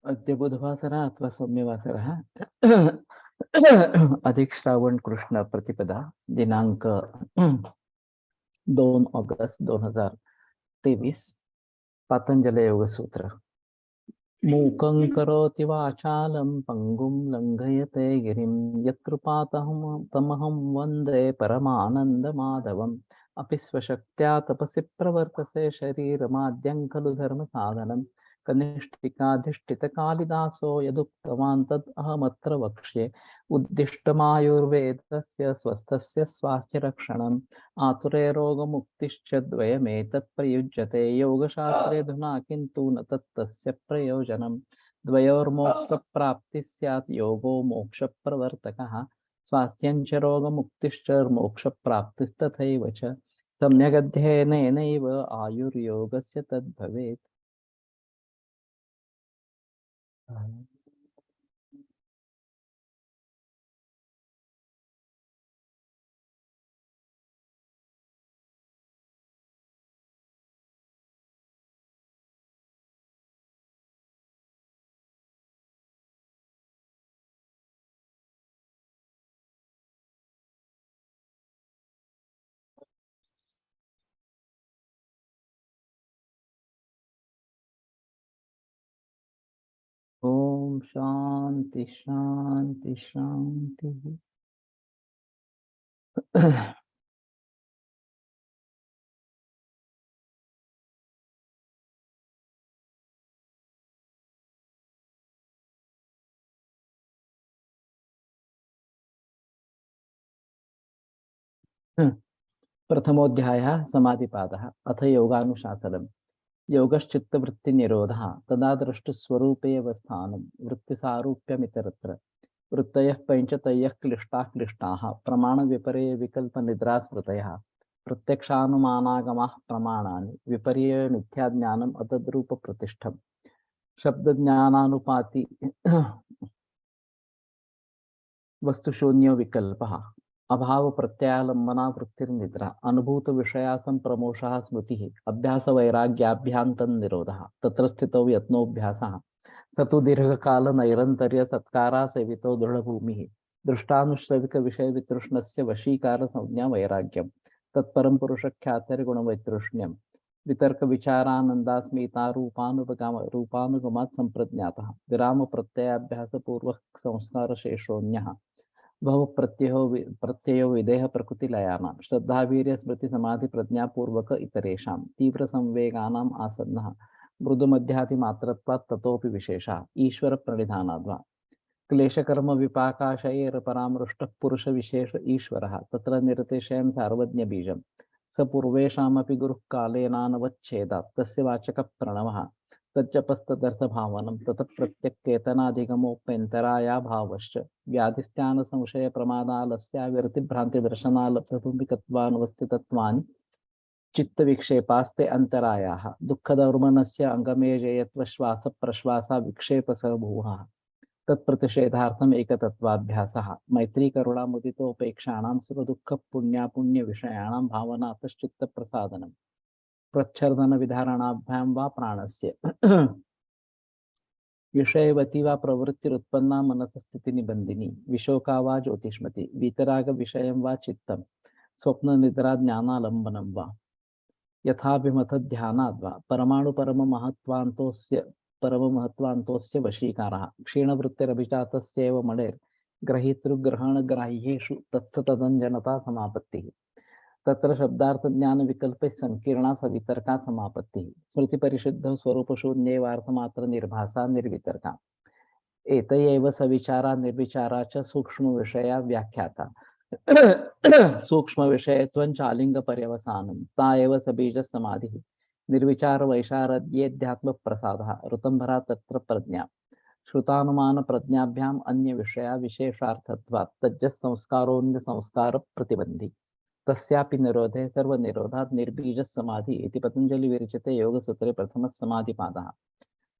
अद्य बुधवासरः अथवा सौम्यवासरः अधिक श्रावण कृष्ण प्रतिपदा दिनांक 2 ऑगस्ट 2023 पातंजल योग सूत्र। मूकं करोति वाचालं पंगुं लंघयते गिरिं यत्कृपातहं तमहं वन्दे परमानन्दमाधवम्। अपि स्वशक्त्या तपसि प्रवर्तसे शरीरमाद्यं खलु धर्मसाधनं। कनिष्ठिकाधिष्ठितकालिदासो यदुक्तवान् तद् अहमत्र वक्ष्ये। उद्दिष्टमायुर्वेदस्य स्वस्थस्य स्वास्थ्यरक्षणम् आतुरे रोगमुक्तिश्च द्वयमेतत् प्रयुज्यते योगशास्त्रे धुना किन्तु न तत्तस्य प्रयोजनम्। द्वयोर्मोक्षप्राप्तिः स्यात् योगो मोक्षप्रवर्तकः स्वास्थ्यं च रोगमुक्तिश्च मोक्षप्राप्तिस्तथैव च सम्यगध्ययनेनैव आयुर्योगस्य तद्भवेत्। ओम शांति शांति शांति। प्रथमोऽध्यायः समाधिपादः। अथ योगानुशासनम्। योगश्चित्तवृत्तिनिरोधः तदा दृष्टस्वरूपेव स्थानं वृत्तिसारूप्यमितरत्र। वृत्तयः पञ्चतयः क्लिष्टाः क्लिष्टाः प्रमाणविपर्ययविकल्पनिद्रास्मृतयः प्रत्यक्षानुमानागमाः प्रमाणानि विपर्यय मिथ्याज्ञानम् अतद्रूपप्रतिष्ठम्। शब्दज्ञानानुपाति वस्तुशून्यो विकल्पः अभाव प्रत्यालंबना वृत्तिर्निद्रा अनुभूत विषया संप्रमोषः स्मृतिः अभ्यासवैराग्याभ्यान्तं निरोधः तत्र स्थितौ यत्नोऽभ्यासः स तु दीर्घकाल नैरन्तर्य सत्कारा सेवितो दृढभूमिः दृष्टानुश्रविक विषय वितृष्णस्य वशीकार संज्ञा वैराग्यं तत्परं पुरुषख्यातिर्गुणवैतृष्ण्यं वितर्क विचारानन्दास्मितारूपानुगमात् संप्रज्ञातः विराम प्रत्ययाभ्यास पूर्वक संस्कार शेषोऽन्यः भव प्रत्ययो विदेह प्रकृतिलयानां श्रद्धावीर्य स्मृति समाधि प्रज्ञापूर्वक इतरेषां तीव्र संवेगानाम् आसन्नः मृदुमध्यातिमात्रत्वात् ततोऽपि विशेषः ईश्वर प्रणिधानाद्वा क्लेशकर्म विपाकाशयैर्परामृष्टः पुरुष विशेष ईश्वरः तत्र निरतिशयं सार्वज्ञबीजं स पूर्वेषामपि गुरुः कालेनानवच्छेदात् तस्य वाचकः प्रणवः तच्चपस्तदर्थभावनं ततः प्रत्यक्केतनाधिगमोप्यन्तरायाभावश्च व्याधिस्थानसंशयप्रमादालस्याविरतिभ्रान्तिदर्शनालब्धभूमिकत्वानुवस्थितत्वानि चित्तविक्षेपास्ते अन्तरायाः दुःखदौर्मनस्य अङ्गमेजयत्वश्वासप्रश्वासा विक्षेपसभूवः तत्प्रतिषेधार्थम् एकतत्वाभ्यासः मैत्री करुणा मुदितोपेक्षाणां सुखदुःखपुण्यापुण्यविषयाणां भावनातश्चित्तप्रसादनं प्रच्छर्दनविधारणाभ्यां वा प्राणस्य विषयवती वा प्रवृत्तिरुत्पन्ना मनसस्थितिनिबन्धिनी विशोका वा ज्योतिष्मति वीतरागविषयं वा चित्तं स्वप्ननिद्रा ज्ञानालम्बनं वा यथाभिमतध्यानाद् वा परममहत्वान्तोस्य वशीकारः क्षीणवृत्तिरभिजातस्यैव मणेर्ग्रहीतृग्रहणग्राह्येषु तत्सतदञ्जनता समापत्तिः तत्र शब्दार्थज्ञानविकल्पैः संकीर्णा सवितर्का समापत्तिः स्मृतिपरिशुद्धौ स्वरूपशून्यैवार्थमात्रनिर्भासा निर्वितर्का एतयैव सविचारा निर्विचारा च सूक्ष्मविषया व्याख्याता सूक्ष्मविषयत्वञ्चालिङ्गपर्यवसानं ता एव सबीजसमाधिः निर्विचारवैशारद्येऽध्यात्मप्रसादः ऋतंभरा तत्र प्रज्ञा श्रुतानुमानप्रज्ञाभ्याम् अन्यविषया विशेषार्थत्वात् तज्जसंस्कारोऽन्यसंस्कारप्रतिबन्धी तस्यापि निरोधे सर्वनिरोधात् निर्बीजसमाधि इति पतञ्जलिविरचिते योगसूत्रे प्रथमः समाधिपादः।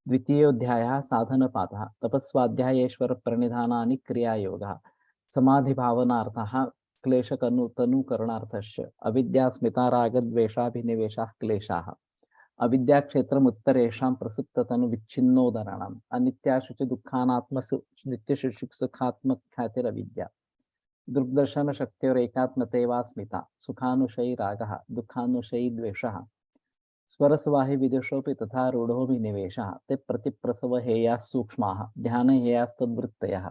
द्वितीयोऽध्यायः साधनपादः तपस्वाध्यायेश्वरप्रणिधानानि क्रियायोगः समाधिभावनार्थः क्लेशतनुकरणार्थश्च अविद्यास्मितारागद्वेषाभिनिवेशाः क्लेशाः अविद्या क्षेत्रम उत्तरेषां प्रसुप्ततनु विच्छिन्नोदराणाम् अनित्याशु च दुःखानात्मसु नित्यशु सुखात्मक ख्यातिरविद्या दुर्दर्शन शक्तियोर एकात्मतेवा स्मिता सुखानुशयी रागः दुःखानुशयी द्वेषः स्वरसवाहि विदुषोऽपि तथा रूढोऽपि निवेशः ते प्रतिप्रसव हेयाः सूक्ष्माः ध्यान हेयास्तद्वृत्तयः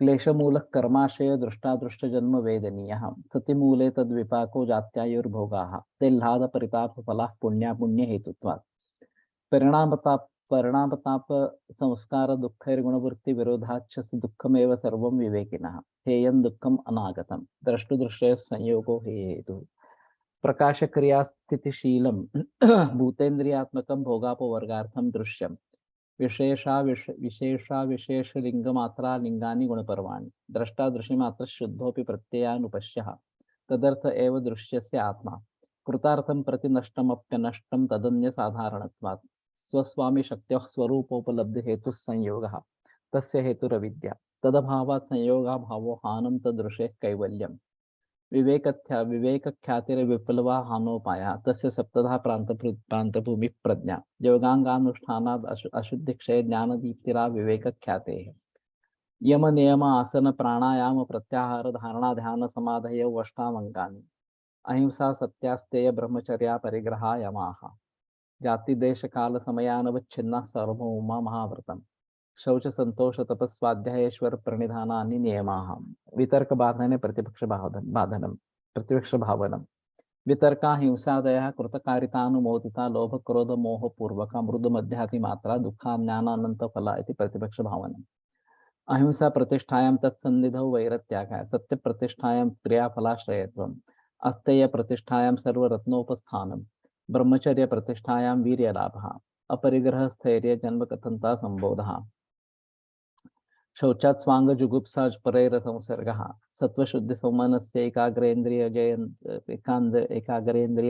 क्लेशमूलः कर्माशय दृष्टादृष्टजन्म वेदनीयः सतिमूले तद्विपाको जात्यायुर्भोगाः तेह्लाद परिताप फलाः पुण्या हेतुत्वात् परिणामताप संस्कार दुःखैर्गुणवृत्ति विरोधाच्च दुःखमेव सर्वं विवेकिनः हेयं दुःखम् अनागतं द्रष्टुदृश्य संयोगो हे हेतुः प्रकाश क्रिया स्थितिशीलं भूतेन्द्रियात्मकं भोगापवर्गार्थं दृश्यम् विशेषा विशेष लिंग मात्रा लिंगानि गुणपर्वाणि द्रष्टा दृश्यमात्र शुद्धोपि प्रत्ययानुपश्यः तदर्थ एव दृश्यस्य आत्मा कृतार्थं प्रति नष्टमप्यनष्टं तदन्य साधारणत्वात् स्वस्वामी शक्त्योः स्वरूपोपलब्धि हेतुः संयोगः तस्य हेतुरविद्या तदभावात् संयोगाभावो हानं तदृशेः कैवल्यम् विवेकख्यातिर्विप्लवा हानोपायः तस्य सप्तधा प्रान्तभूमि प्रज्ञा योगांगानुष्ठानाद् अशुद्धिक्षय ज्ञानदीप्तिरा विवेकख्यातेः यम नियम आसन प्राणायाम प्रत्याहार धारणा ध्यान समाधयो अष्टावंगानि अहिंसा सत्यास्तेय ब्रह्मचर्या परिग्रहा यमाः जाति देश काल समयानवच्छिन्ना सर्वभौमा महाव्रतम् शौच संतोष तपस्वाध्यायेश्वर प्रणिधानानि नियमाः वितर्क बाधने प्रतिपक्ष बाधनम प्रतिपक्ष भावनम वितर्का हिंसादयः कृतकारितानुमोदिता लोभ क्रोध मोह पूर्वक मृद मध्याति मात्रा दुःखाज्ञानानंत फला इति प्रतिपक्ष भावनम अहिंसा प्रतिष्ठायां तत्सन्निधौ वैरत्यागाय सत्य प्रतिष्ठायां क्रियाफलाश्रयत्वम् अस्तेय प्रतिष्ठायां सर्वरत्नोपस्थानम् ब्रह्मचर्य प्रतिष्ठायां वीर्यलाभः अपरिग्रह स्थैर्य जन्म कथनता संबोधः शौचात् स्वांग जुगुप्सा परेर संसर्गः सत्वशुद्धि सौमनस्य एकाग्रेन्द्रिय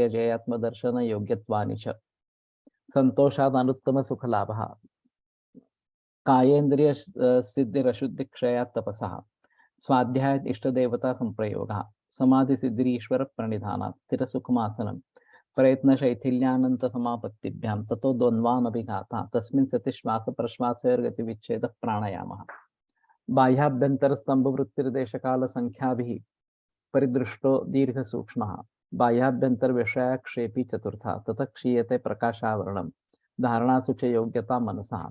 जयात्मदर्शन योग्यत्वानि च संतोषात् अनुत्तम सुखलाभः कायेन्द्रिय सिद्धिरशुद्धि क्षयात् तपसः स्वाध्याय इष्टदेवता संप्रयोगः समाधि सिद्धि ईश्वर प्रणिधानात् स्थिर सुखमासनम् प्रयत्न शैथिल्यानंत समापत्तिभ्यां ततो द्वन्द्वानभिघाता तस्मिन् सति श्वास प्रश्वासयोर्गतिविच्छेद प्राणायामः बाह्याभ्यंतर स्तंभ वृत्तिर्देशकाल संख्याभिः परिदृष्टो दीर्घ सूक्ष्मः बाह्याभ्यंतर विषयाक्षेपी चतुर्था ततः क्षीयते प्रकाशावरणं धारणासु च योग्यता मनसः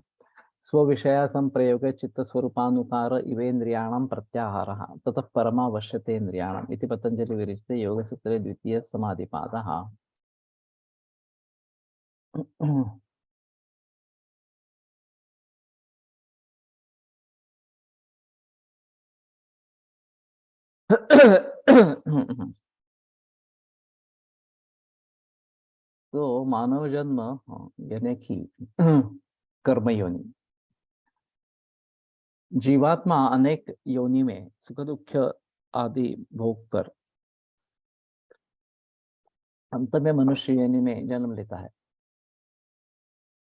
स्वविषया संप्रयोगे चित्तस्वरूपानुकार इवेन्द्रियाणां प्रत्याहारः ततः परमावश्यतेन्द्रियाणाम् इति पतंजलि विरचिते योगसूत्रे द्वितीय समाधिपादः। तो मानव जन्म यानी कि कर्म योनि जीवात्मा अनेक योनि में सुख दुख आदि भोग कर अंत में मनुष्य योनि में जन्म लेता है।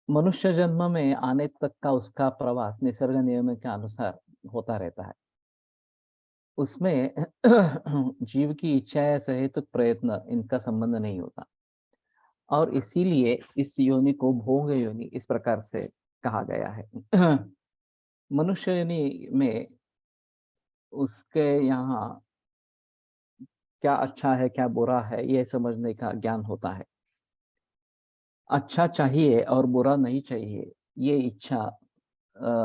मनुष्य जन्म में आने तक का उसका प्रवास निसर्ग नियम के अनुसार होता रहता है। उसमें जीव की इच्छा या सहेतुक प्रयत्न इनका संबंध नहीं होता और इसीलिए इस योनि को भोग योनि इस प्रकार से कहा गया है। मनुष्य योनि में उसके यहाँ क्या अच्छा है क्या बुरा है यह समझने का ज्ञान होता है। अच्छा चाहिए और बुरा नहीं चाहिए ये इच्छा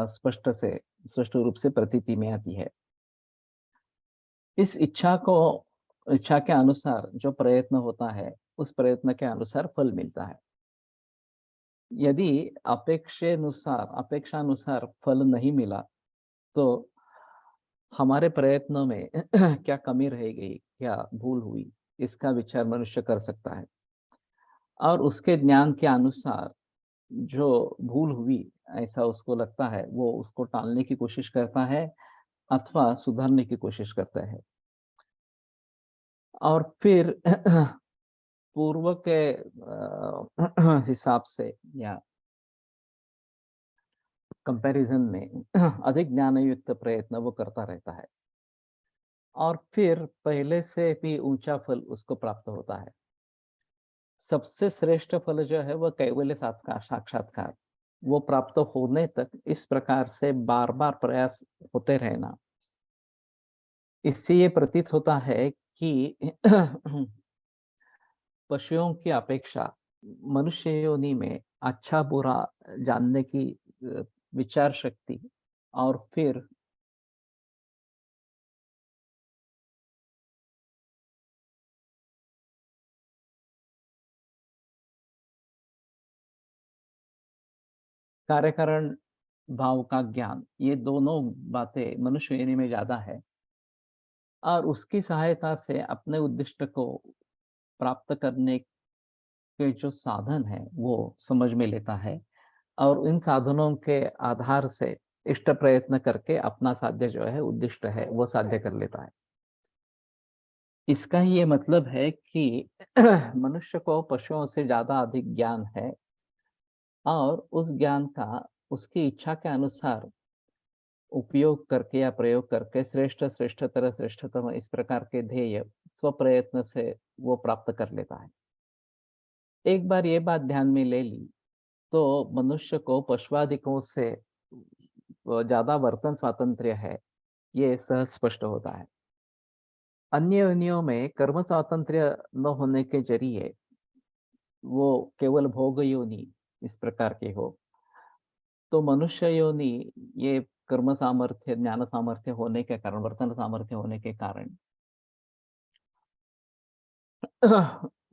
स्पष्ट रूप से प्रतीति में आती है। इस इच्छा के अनुसार जो प्रयत्न होता है उस प्रयत्न के अनुसार फल मिलता है। यदि अपेक्षानुसार फल नहीं मिला तो हमारे प्रयत्नों में क्या कमी रह गई क्या भूल हुई इसका विचार मनुष्य कर सकता है और उसके ज्ञान के अनुसार जो भूल हुई ऐसा उसको लगता है वो उसको टालने की कोशिश करता है अथवा सुधारने की कोशिश करता है और फिर पूर्व के हिसाब से या कंपैरिजन में अधिक ज्ञानयुक्त प्रयत्न वो करता रहता है और फिर पहले से भी ऊंचा फल उसको प्राप्त होता है। सबसे श्रेष्ठ फल जो है वह कैवल्य साक्षात्कार, वो प्राप्त होने तक इस प्रकार से बार-बार प्रयास होते रहना। इससे ये प्रतीत होता है कि पशुओं की अपेक्षा मनुष्य योनि में अच्छा-बुरा जानने की विचार शक्ति और फिर कार्यकारण भाव का ज्ञान, ये दोनों बातें मनुष्य योनि में ज़्यादा है और उसकी सहायता से अपने उद्दिष्ट को प्राप्त करने के जो साधन हैं, वो समझ में लेता है और इन साधनों के आधार से इष्ट प्रयत्न करके अपना साध्य जो है, उद्दिष्ट है, वो साध्य कर लेता है। इसका ये मतलब है कि मनुष्य को पशुओं से ज़्यादा अधिक ज्ञान है और उस ज्ञान का उसकी इच्छा के अनुसार उपयोग करके या प्रयोग करके श्रेष्ठतर श्रेष्ठतम इस प्रकार के ध्येय स्वप्रयत्न से वो प्राप्त कर लेता है। एक बार ये बात ध्यान में ले ली, तो मनुष्य को पशुआदिकों से ज़्यादा वर्तन स्वातंत्र्य है, ये सहज स्पष्ट होता है। अन्य योनियों में कर्म स्वातंत्र्य न होने के ज़रिए वो केवल भोग योनि इस प्रकार के हो, तो मनुष्य योनि ये कर्म सामर्थ्य, ज्ञान सामर्थ्य होने के कारण, वर्तन सामर्थ्य होने के कारण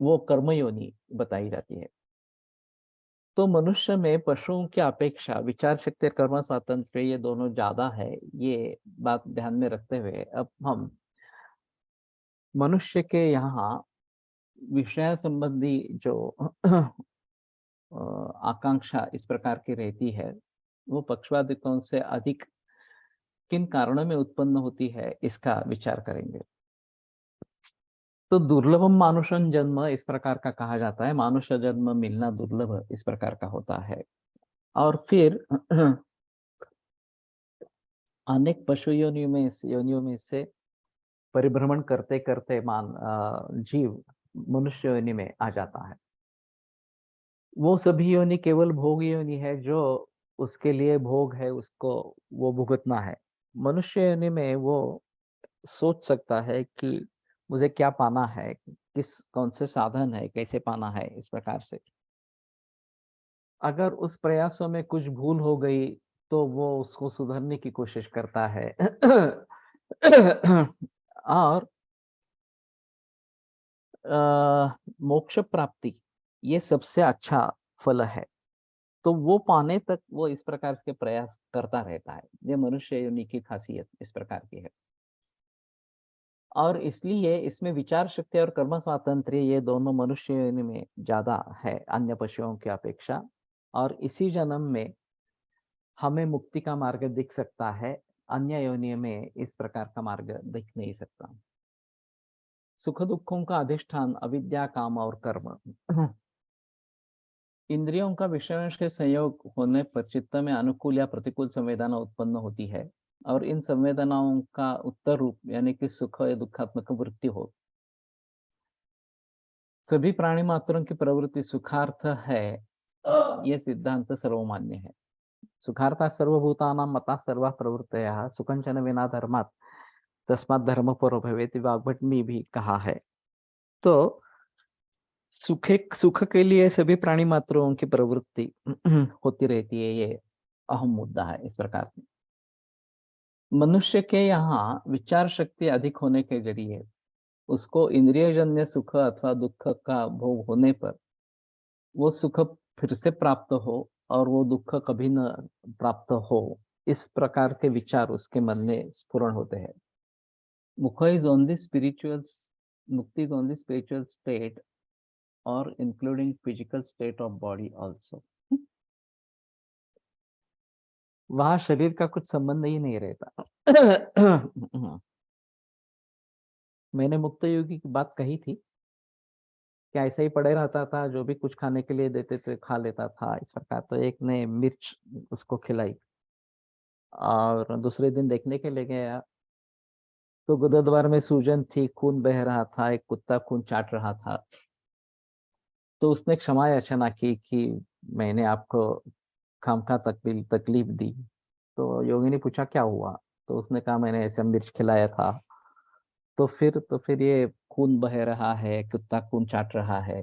वो कर्म योनि बताई जाती है। तो मनुष्य में पशुओं की अपेक्षा विचार शक्ति और कर्म स्वातंत्र्य ये दोनों ज़्यादा है, ये बात ध्यान में रखते हुए अब हम मनुष्य के यहाँ विषय संबंधी जो आकांक्षा इस प्रकार की रहती है, वो पक्षवादिकों से अधिक किन कारणों में उत्पन्न होती है, इसका विचार करेंगे। तो दुर्लभम मानुषं जन्म इस प्रकार का कहा जाता है, मानुष्य जन्म मिलना दुर्लभ इस प्रकार का होता है। और फिर अनेक पशु योनियों में से परिभ्रमण करते-करते जीव मनुष्य योनि में आ जाता है। वो सभी योनि केवल भोग योनि है, जो उसके लिए भोग है, उसको वो भुगतना है। मनुष्य योनि में वो सोच सकता है कि मुझे क्या पाना है, कौन से साधन है, कैसे पाना है, इस प्रकार से। अगर उस प्रयासों में कुछ भूल हो गई, तो वो उसको सुधारने की कोशिश करता है। और मोक्ष प्राप्ति, ये सबसे अच्छा फल है। तो वो पाने तक वो इस प्रकार के प्रयास करता रहता है। ये मनुष्य योनि की खासियत इस प्रकार की है। और इसलिए इसमें विचार शक्ति और कर्म स्वातंत्र्य ये दोनों मनुष्य योनि में ज़्यादा है अन्य पशुओं की अपेक्षा और इसी जन्म में हमें मुक्ति का मार्ग दिख सकता है, अन्य योनियों में इस प्रकार का मार्ग दिख नहीं सकता। सुख-दुःखों का अधिष्ठान अविद्या, काम और कर्म। इंद्रियों का विषयों से संयोग होने पर चित्त में अनुकूल या प्रतिकूल संवेदना उत्पन्न होती है और इन संवेदनाओं का उत्तर रूप यानी कि सुख या दुःखात्मक वृत्ति हो। सभी प्राणी मात्रों की प्रवृत्ति सुखार्थ है, ये सिद्धांत सर्वमान्य है। सुखार्था सर्वभूतानां मता सर्वा प्रवृत्तयः सुकंचन विना धर्मात् तस्मात् धर्म परो भवेति वाग्भट में भी कहा है। तो सुख के लिए सभी प्राणी मात्रों की प्रवृत्ति होती रहती है, ये अहम मुद्दा है इस प्रकार से। मनुष्य के यहाँ विचार शक्ति अधिक होने के जरिए उसको इंद्रियजन्य सुख अथवा दुःख का भोग होने पर वो सुख फिर से प्राप्त हो और वो दुःख कभी न प्राप्त हो, इस प्रकार के विचार उसके मन में स्फुरण होते हैं। मुख इज ओनली स्पिरिचुअल मुक्ति इज ओनली स्पिरिचुअल स्टेट और including physical state of body also. वहाँ शरीर का कुछ संबंध ही नहीं रहता। मैंने मुक्त योगी की बात कही थी कि ऐसा ही पड़े रहता था, जो भी कुछ खाने के लिए देते थे खा लेता था इस प्रकार। तो एक ने मिर्च उसको खिलाई और दूसरे दिन देखने के लिए गया तो गुदद्वार में सूजन थी, खून बह रहा था, एक कुत्ता खून चाट रहा था। तो उसने क्षमा याचना की कि मैंने आपको खामखा तकलीफ दी। तो योगी ने पूछा क्या हुआ? तो उसने कहा मैंने ऐसे मिर्च खिलाया था। तो फिर ये खून बह रहा है, कुत्ता खून चाट रहा है।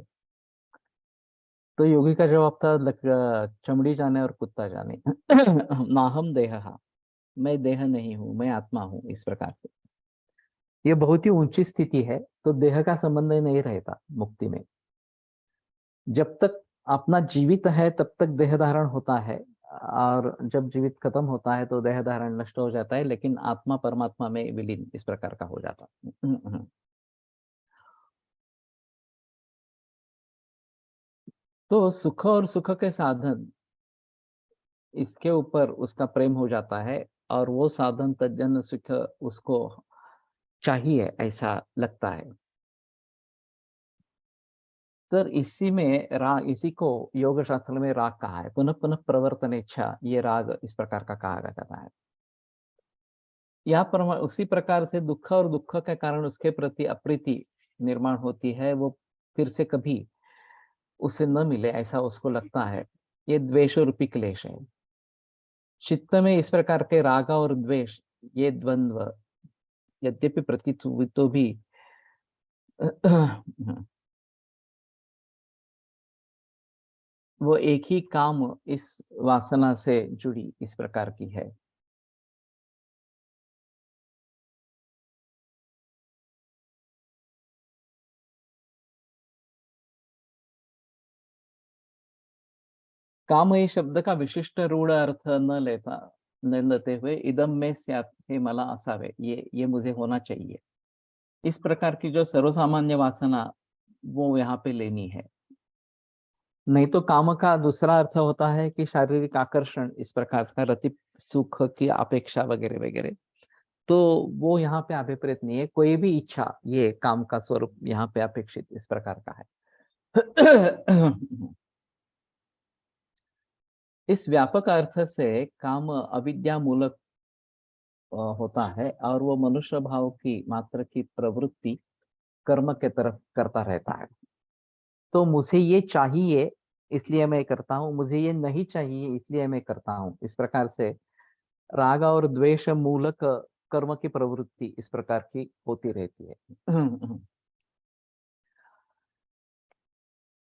तो योगी का जवाब था चमड़ी जाने और कुत्ता जाने। नाहम देहहा, मैं देह नहीं हूँ, मैं आत्मा हूँ, इस प्रकार से। ये बहुत ही ऊंची स्थिति है, तो देह का संबंध नहीं रहता मुक्ति में। जब तक अपना जीवित है तब तक देह धारण होता है, और जब जीवित खत्म होता है तो देह धारण नष्ट हो जाता है, लेकिन आत्मा परमात्मा में विलीन इस प्रकार का हो जाता है। तो सुख और सुख के साधन, इसके ऊपर उसका प्रेम हो जाता है, और वो साधन तज्जन सुख उसको चाहिए ऐसा लगता है। तर इसी में राग, इसी को योग शास्त्र में राग कहा है। पुनः पुनः प्रवर्तन इच्छा, ये राग इस प्रकार का कहा जाता है। यहाँ पर उसी प्रकार से दुःख और दुःख के कारण उसके प्रति अप्रीति निर्माण होती है, वो फिर से कभी उसे न मिले ऐसा उसको लगता है। ये द्वेष रूपी क्लेश है। चित्त में इस प्रकार के राग और द्वेष, ये द्वंद्व यद्यपि प्रतीत हुए तो भी वो एक ही काम इस वासना से जुड़ी इस प्रकार की है। काम ये शब्द का विशिष्ट रूढ़ अर्थ न लेते हुए इदम में स्यात्, हे मला असावे, ये मुझे होना चाहिए, इस प्रकार की जो सर्वसामान्य वासना वो यहाँ पे लेनी है। नहीं तो काम का दूसरा अर्थ होता है कि शारीरिक आकर्षण, इस प्रकार का रति सुख की अपेक्षा वगैरह वगैरह। तो वो यहाँ पे अभिप्रेत नहीं है। कोई भी इच्छा, ये काम का स्वरूप यहाँ पे अपेक्षित इस प्रकार का है। इस व्यापक अर्थ से काम अविद्या मूलक होता है, और वो मनुष्य भाव की मात्र की प्रवृत्ति कर्म के तरफ करता रहता है। तो मुझे ये चाहिए इसलिए मैं करता हूँ, मुझे ये नहीं चाहिए इसलिए मैं करता हूँ, इस प्रकार से राग और द्वेष मूलक कर्म की प्रवृत्ति इस प्रकार की होती रहती है।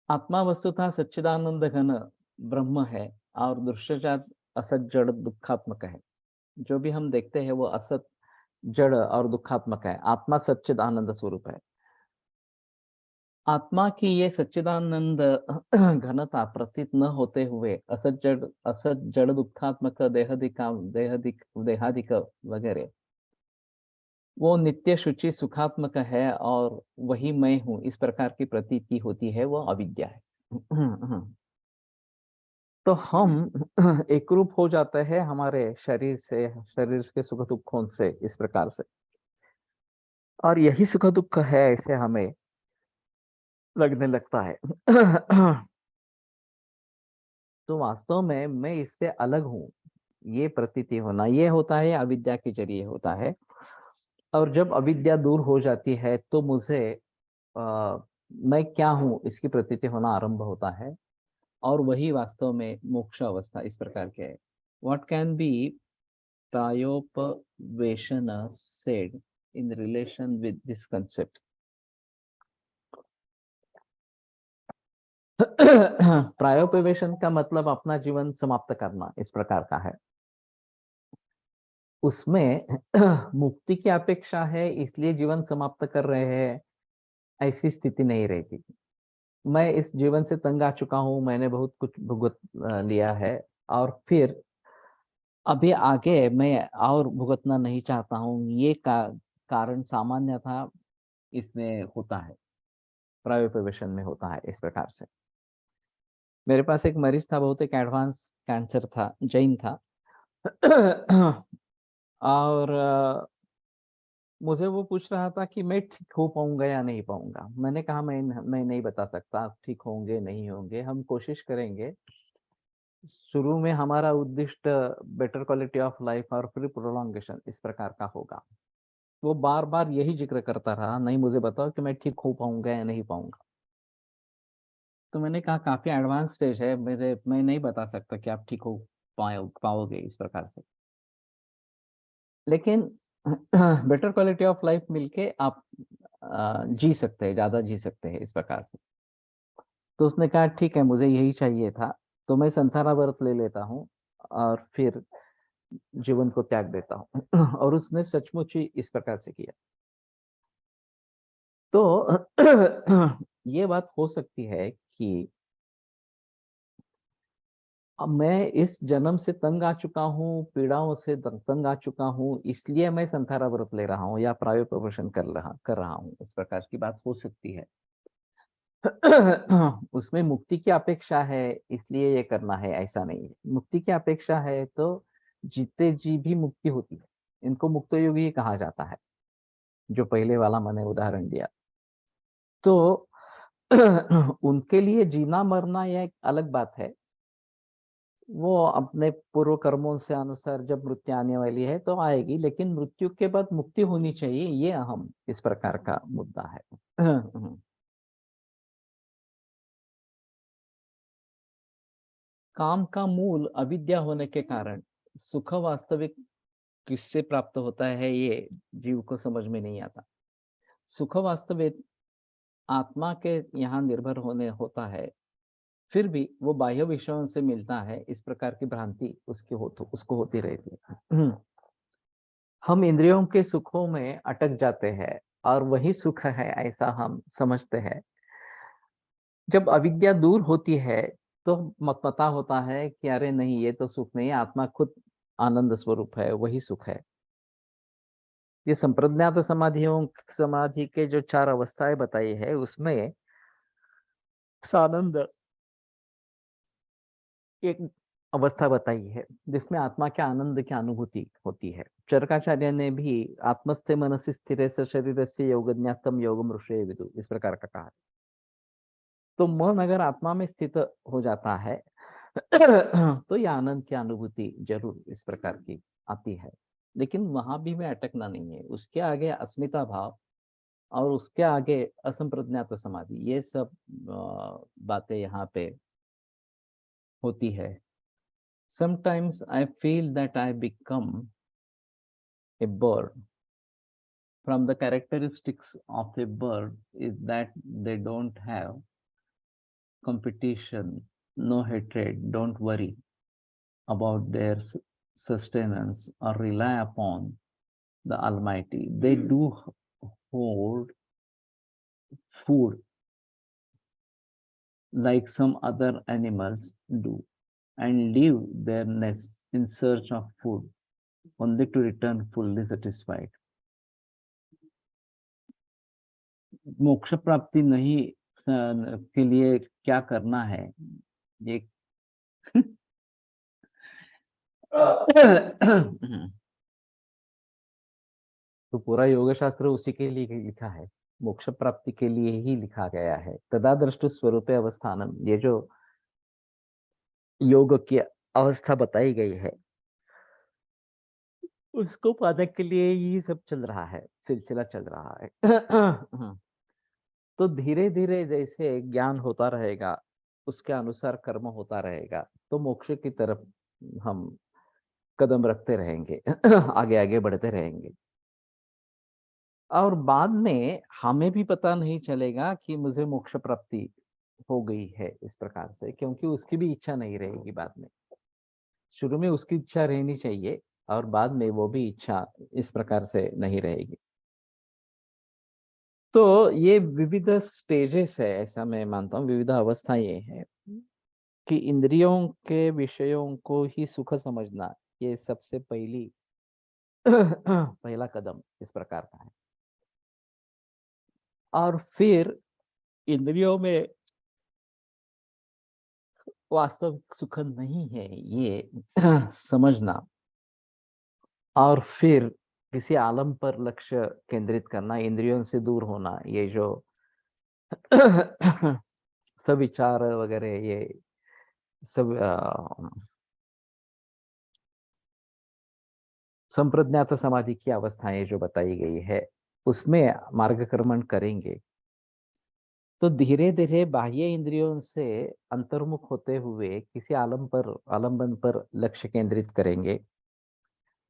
आत्मा वस्तुतः सच्चिदानंद घन ब्रह्म है, और दृश्यजात असत जड़ दुखात्मक है। जो भी हम देखते हैं वो असत, जड़ और दुखात्मक है। आत्मा सच्चिद आनंद स्वरूप है। आत्मा की ये सच्चिदानंद घनता प्रतीत न होते हुए असत जड़ दुखात्मक देहादिक वगैरह, वो नित्य शुचि सुखात्मक है, और वही मैं हूँ इस प्रकार की प्रतीति होती है, वो अविद्या है। तो हम एकरूप हो जाते हैं हमारे शरीर से, शरीर के सुख दुखों से इस प्रकार से, और यही सुख दुख है ऐसे हमें लगने लगता है। तो वास्तव में मैं इससे अलग हूँ, ये प्रतीति होना, ये होता है अविद्या के जरिए होता है। और जब अविद्या दूर हो जाती है तो मुझे आ, मैं क्या हूँ इसकी प्रतीति होना आरंभ होता है, और वही वास्तव में मोक्ष अवस्था इस प्रकार के है। व्हाट कैन बी प्रायोपवेशन said in relation with this concept? प्रायोपवेशन का मतलब अपना जीवन समाप्त करना इस प्रकार का है। उसमें मुक्ति की अपेक्षा है इसलिए जीवन समाप्त कर रहे हैं, ऐसी स्थिति नहीं रहती। मैं इस जीवन से तंग आ चुका हूँ, मैंने बहुत कुछ भुगत लिया है, और फिर अभी आगे मैं और भुगतना नहीं चाहता हूँ, ये कारण सामान्य था इसमें होता है, प्रायोपवेशन में होता है इस प्रकार से। मेरे पास एक मरीज था, बहुत एक एडवांस कैंसर था, जैन था। और मुझे वो पूछ रहा था कि मैं ठीक हो पाऊंगा या नहीं पाऊंगा। मैंने कहा मैं नहीं बता सकता आप ठीक होंगे नहीं होंगे, हम कोशिश करेंगे। शुरू में हमारा उद्दिष्ट बेटर क्वालिटी ऑफ लाइफ और फ्री प्रोलॉन्गेशन इस प्रकार का होगा। वो बार बार यही जिक्र करता रहा, नहीं मुझे बताओ कि मैं ठीक हो पाऊंगा या नहीं पाऊंगा। तो मैंने कहा काफ़ी एडवांस स्टेज है, मैं नहीं बता सकता कि आप ठीक हो पाओगे इस प्रकार से। लेकिन बेटर क्वालिटी ऑफ लाइफ मिलके आप जी सकते हैं, ज़्यादा जी सकते हैं इस प्रकार से। तो उसने कहा ठीक है, मुझे यही चाहिए था, तो मैं संथाला व्रत ले लेता हूँ और फिर जीवन को त्याग देता हूँ। और उसने सचमुच ही इस प्रकार से किया। तो ये बात हो सकती है कि अब मैं इस जन्म से तंग आ चुका हूँ, पीड़ाओं से तंग आ चुका हूँ, इसलिए मैं संथारा व्रत ले रहा हूँ या प्रायोपवेशन कर रहा हूँ, इस प्रकार की बात हो सकती है। उसमें मुक्ति की अपेक्षा है, इसलिए ये करना है, ऐसा नहीं है। मुक्ति की अपेक्षा है तो जीते जी भी मुक्ति होती है। इनको मुक्त योगी कहा जाता है, जो पहले वाला मैंने उदाहरण दिया। तो उनके लिए जीना मरना यह एक अलग बात है। वो अपने पूर्व कर्मों से अनुसार जब मृत्यु आने वाली है तो आएगी, लेकिन मृत्यु के बाद मुक्ति होनी चाहिए, ये अहम इस प्रकार का मुद्दा है। काम का मूल अविद्या होने के कारण सुख वास्तविक किससे प्राप्त होता है, ये जीव को समझ में नहीं आता। सुख वास्तविक आत्मा के यहाँ निर्भर होने होता है, फिर भी वो बाह्य विषयों से मिलता है, इस प्रकार की भ्रांति उसको होती रहती है। हम इंद्रियों के सुखों में अटक जाते हैं और वही सुख है ऐसा हम समझते हैं। जब अविद्या दूर होती है तो मत पता होता है कि अरे नहीं, ये तो सुख नहीं है, आत्मा खुद आनंद स्वरूप है, वही सुख है। ये संप्रज्ञात समाधि के जो 4 अवस्थाएं बताई है, उसमें सानंद एक अवस्था बताई है जिसमें आत्मा के आनंद की अनुभूति होती है। चरकाचार्य ने भी आत्मस्थे मनसि स्थिरे स शरीर से योग ज्ञातम योग मृषे विदु इस प्रकार का कहा। तो मन अगर आत्मा में स्थित हो जाता है तो ये आनंद की अनुभूति जरूर इस प्रकार की आती है। लेकिन वहां भी में अटकना नहीं है, उसके आगे अस्मिता भाव और उसके आगे असंप्रज्ञात समाधि, ये सब बातें यहाँ पे होती है। Sometimes I feel that I become a bird. From the characteristics of a bird is that they don't have competition, no hatred, don't worry about their sustenance or rely upon the Almighty. They do hold food like some other animals do and leave their nests in search of food only to return fully satisfied. मोक्ष प्राप्ति नहीं के लिए क्या करना है, ये तो पूरा योग शास्त्र उसी के लिए लिखा है, मोक्ष प्राप्ति के लिए ही लिखा गया है। तदा दृष्टि स्वरूप अवस्थानम, ये जो योग की अवस्था बताई गई है, उसको पाने के लिए ये सब चल रहा है, सिलसिला चल रहा है। तो धीरे धीरे जैसे ज्ञान होता रहेगा, उसके अनुसार कर्म होता रहेगा, तो मोक्ष की तरफ हम कदम रखते रहेंगे। आगे आगे बढ़ते रहेंगे और बाद में हमें भी पता नहीं चलेगा कि मुझे मोक्ष प्राप्ति हो गई है इस प्रकार से, क्योंकि उसकी भी इच्छा नहीं रहेगी बाद में। शुरू में उसकी इच्छा रहनी चाहिए और बाद में वो भी इच्छा इस प्रकार से नहीं रहेगी। तो ये विविध स्टेजेस है, ऐसा मैं मानता हूँ, विविध अवस्था ये है कि इंद्रियों के विषयों को ही सुख समझना, ये सबसे पहली पहला कदम इस प्रकार का है। और फिर इंद्रियों में वास्तविक सुख नहीं है, ये समझना, और फिर किसी आलम पर लक्ष्य केंद्रित करना, इंद्रियों से दूर होना, ये जो सविचार वगैरह, ये सब संप्रज्ञात समाधि की अवस्थाएं जो बताई गई है, उसमें मार्गक्रमण करेंगे तो धीरे-धीरे बाह्य इंद्रियों से अंतर्मुख होते हुए किसी आलंबन पर लक्ष्य केंद्रित करेंगे।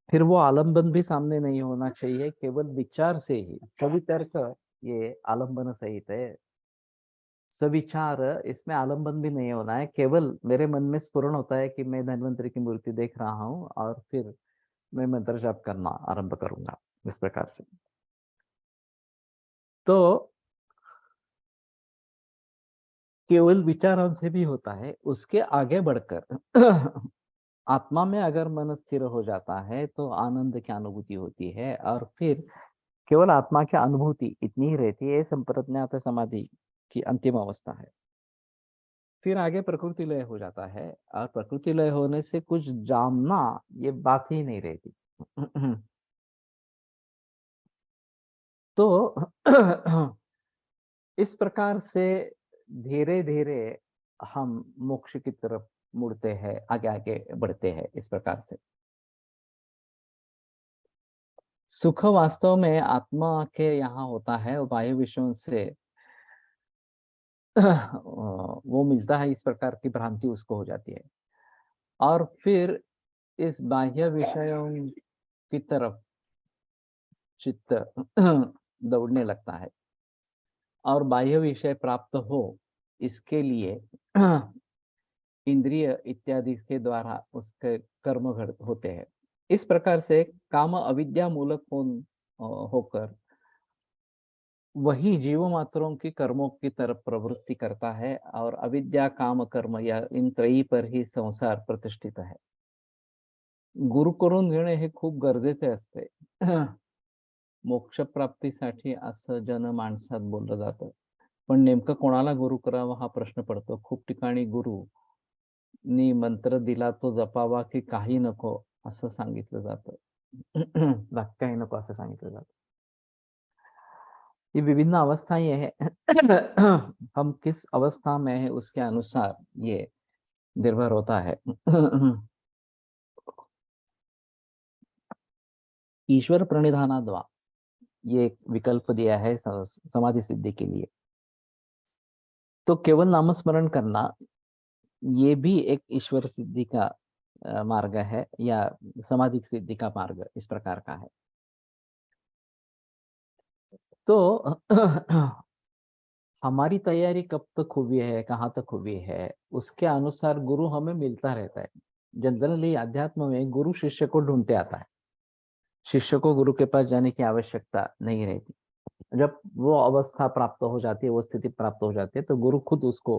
फिर वो आलंबन भी सामने नहीं होना चाहिए, केवल विचार से ही सभी तर्क ये आलंबन सहित है। सविचार इसमें आलंबन भी नहीं होना है, केवल मेरे मन में स्फुरण होता है कि मैं धन्वंतरि की मूर्ति देख रहा हूँ और फिर मैं मंत्र जाप करना आरंभ करूंगा, इस प्रकार से। तो केवल विचारों से भी होता है, उसके आगे बढ़कर आत्मा में अगर मन स्थिर हो जाता है तो आनंद की अनुभूति होती है और फिर केवल आत्मा की अनुभूति इतनी ही रहती है। संप्रज्ञात समाधि की अंतिम अवस्था है। फिर आगे प्रकृति लय हो जाता है और प्रकृति लय होने से कुछ जानना ये बात ही नहीं रहती। तो इस प्रकार से धीरे-धीरे हम मोक्ष की तरफ मुड़ते हैं, आगे-आगे बढ़ते हैं इस प्रकार से। सुख वास्तव में आत्मा के यहाँ होता है और बाह्य विषयों से वो मिलता है, इस प्रकार की भ्रांति उसको हो जाती है। और फिर इस बाह्य विषयों की तरफ चित्त दौड़ने लगता है और बाह्य विषय प्राप्त हो इसके लिए इंद्रिय इत्यादि के द्वारा उसके कर्म होते हैं। इस प्रकार से काम अविद्या मूलक होकर वही जीव मात्रों की कर्मों की तरफ प्रवृत्ति करता है और अविद्या काम कर्म या इन त्रयी पर ही संसार प्रतिष्ठित है। गुरु करून घेणे हे खूप गरजेचे असते. मोक्षप्राप्तीसाठी असं जनमानसात बोललं जातं. पण नेमकं कोणाला गुरु करावा हा प्रश्न पडतो. खूप ठिकाणी गुरुनी मंत्र दिला तो जपावा की काही नको असं सांगितलं जातं. बाकी काही नको असं सांगितलं जातं. ये विभिन्न अवस्थाएं हैं। हम किस अवस्था में है उसके अनुसार ये निर्भर होता है। ईश्वर प्रणिधानाद्वा ये एक विकल्प दिया है समाधि सिद्धि के लिए। तो केवल नामस्मरण करना ये भी एक ईश्वर सिद्धि का मार्ग है या समाधि सिद्धि का मार्ग इस प्रकार का है। तो हमारी तैयारी कब तक हुई है, कहाँ तक हुई है, उसके अनुसार गुरु हमें मिलता रहता है। जनरली अध्यात्म में गुरु शिष्य को ढूंढते आता है। शिष्य को गुरु के पास जाने की आवश्यकता नहीं रहती। जब वो अवस्था प्राप्त हो जाती है, वो स्थिति प्राप्त हो जाती है, तो गुरु खुद उसको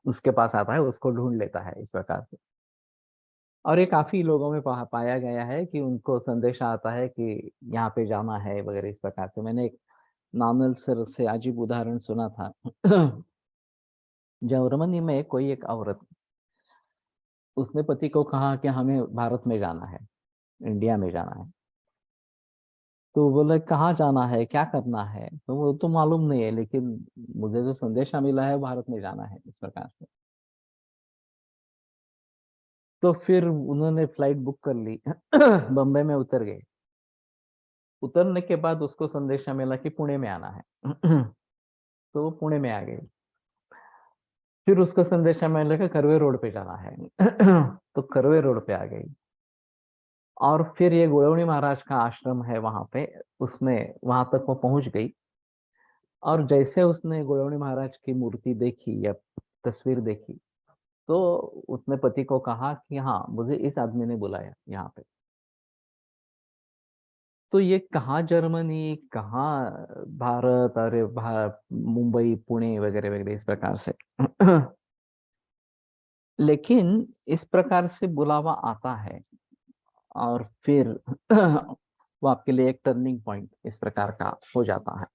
उसके पास आता है, उसको ढूंढ लेता है इस प्रकार से। और ये काफी लोगों में पाया गया है कि उनको संदेश आता है कि यहाँ पे जाना है वगैरह इस प्रकार से। मैंने एक नानल सर से अजीब उदाहरण सुना था। जर्मनी में कोई एक औरत, उसने पति को कहा कि हमें भारत में जाना है, इंडिया में जाना है। तो बोले कहाँ जाना है, क्या करना है? तो वो तो मालूम नहीं है, लेकिन मुझे जो संदेशा मिला है भारत में जाना है, इस प्रकार से। तो फिर उन्होंने फ्लाइट बुक कर ली। बम्बई में उतर गए। उतरने के बाद उसको संदेशा मिला कि पुणे में आना है। तो वो पुणे में आ गई। फिर उसको संदेशा मिला कि कर्वे रोड पे जाना है। तो कर्वे रोड पे आ गई। और फिर ये गोड़वनी महाराज का आश्रम है वहां पे, उसमें वहां तक वो पहुंच गई। और जैसे उसने गोड़वनी महाराज की मूर्ति देखी या तस्वीर देखी, तो उसने पति को कहा कि हाँ, मुझे इस आदमी ने बुलाया यहाँ पे। तो ये कहाँ जर्मनी, कहाँ भारत, अरे मुंबई, पुणे वगैरह वगैरह इस प्रकार से। लेकिन इस प्रकार से बुलावा आता है और फिर वो आपके लिए एक टर्निंग पॉइंट इस प्रकार का हो जाता है।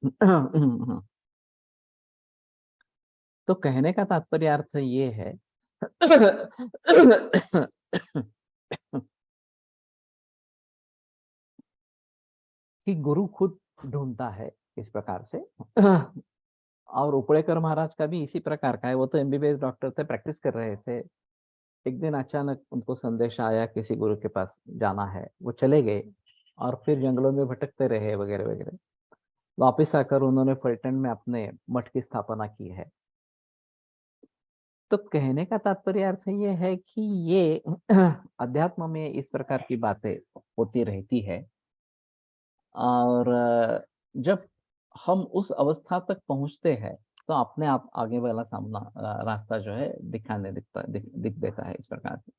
तो कहने का तात्पर्य अर्थ ये है कि गुरु खुद ढूंढता है इस प्रकार से। और उपड़ेकर महाराज का भी इसी प्रकार का है। वो तो एमबीबीएस डॉक्टर थे, प्रैक्टिस कर रहे थे। एक दिन अचानक उनको संदेश आया किसी गुरु के पास जाना है, वो चले गए और फिर जंगलों में भटकते रहे वगैरह वगैरह। वापिस आकर उन्होंने फलटन में अपने मठ की स्थापना की है। तो कहने का तात्पर्य अर्थ ये है कि ये अध्यात्म में इस प्रकार की बातें होती रहती है और जब हम उस अवस्था तक पहुँचते हैं, तो अपने आप आगे वाला सामना रास्ता जो है दिख देता है इस प्रकार से।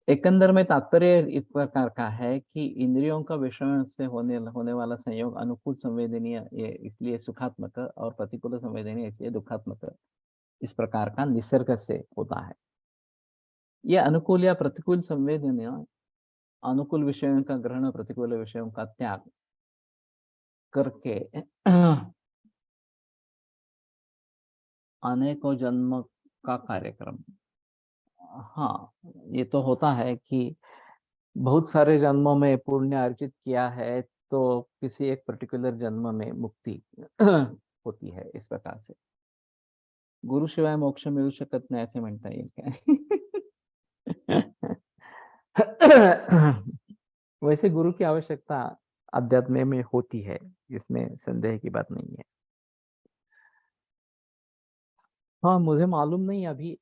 एकंदर में तात्पर्य इस प्रकार का है कि इंद्रियों का विषयों से होने वाला संयोग अनुकूल संवेदनीय ये इसलिए सुखात्मक और प्रतिकूल संवेदनीय इसलिए दुखात्मक इस प्रकार का निसर्ग से होता है। ये अनुकूल या प्रतिकूल संवेदनीय अनुकूल विषयों का ग्रहण, प्रतिकूल विषयों का त्याग करके अनेकों जन्म का कार्यक्रम। हाँ, ये तो होता है कि बहुत सारे जन्मों में पुण्य अर्जित किया है, तो किसी एक पर्टिकुलर जन्म में मुक्ती होती है इस प्रकार से। गुरुशिवाय मोक्ष मिळू शकत नाही असे म्हणता येईल काय? वैसे गुरु की आवश्यकता अध्यात्म में होती है, इसमें संदेह की बात नहीं है। हाँ, मुझे मालूम नहीं अभी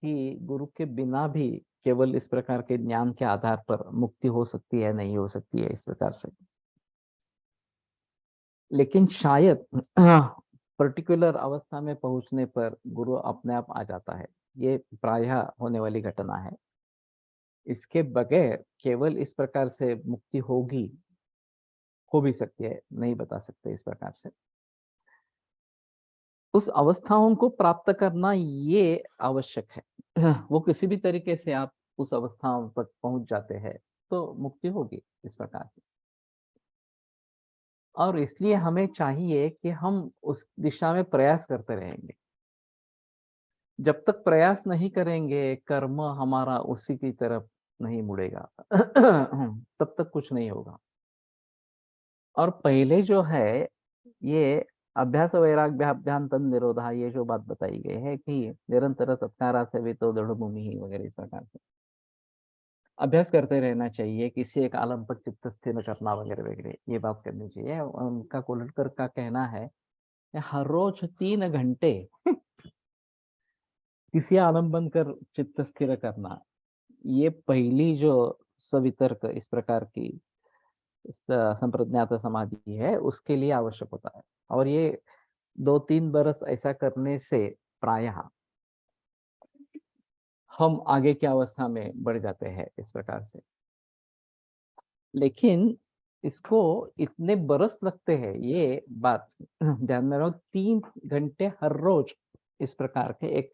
कि गुरु के बिना भी केवल इस प्रकार के ज्ञान के आधार पर मुक्ति हो सकती है, नहीं हो सकती है इस प्रकार से। लेकिन शायद पर्टिकुलर अवस्था में पहुंचने पर गुरु अपने आप आ जाता है। ये प्रायः होने वाली घटना है। इसके बगैर केवल इस प्रकार से मुक्ति होगी, हो भी सकती है, नहीं बता सकते इस प्रकार से। उस अवस्थाओं को प्राप्त करना ये आवश्यक है। वो किसी भी तरीके से आप उस अवस्थाओं तक पहुंच जाते हैं, तो मुक्ति होगी इस प्रकार से। और इसलिए हमें चाहिए कि हम उस दिशा में प्रयास करते रहेंगे। जब तक प्रयास नहीं करेंगे, कर्म हमारा उसी की तरफ नहीं मुड़ेगा, तब तक कुछ नहीं होगा। और पहले जो है, ये अभ्यास वैराग्याभ्यान्तर निरोधा, ये जो बात बताई गई है कि निरंतर सत्कारा सेवितो दृढ़ भूमि वगैरह इस प्रकार से अभ्यास करते रहना चाहिए, किसी एक आलम पर चित्त स्थिर करना वगैरह वगैरह, ये बात करनी चाहिए। उनका कोलटकर का कहना है, हर रोज 3 घंटे किसी आलम बनकर चित्त स्थिर करना, ये पहली जो सवितर्क इस प्रकार की संप्रज्ञात समाधि है, उसके लिए आवश्यक होता है। और ये 2-3 बरस ऐसा करने से प्रायः हम आगे की अवस्था में बढ़ जाते हैं इस प्रकार से। लेकिन इसको इतने बरस लगते हैं, ये बात ध्यान में रखो। 3 घंटे हर रोज इस प्रकार के एक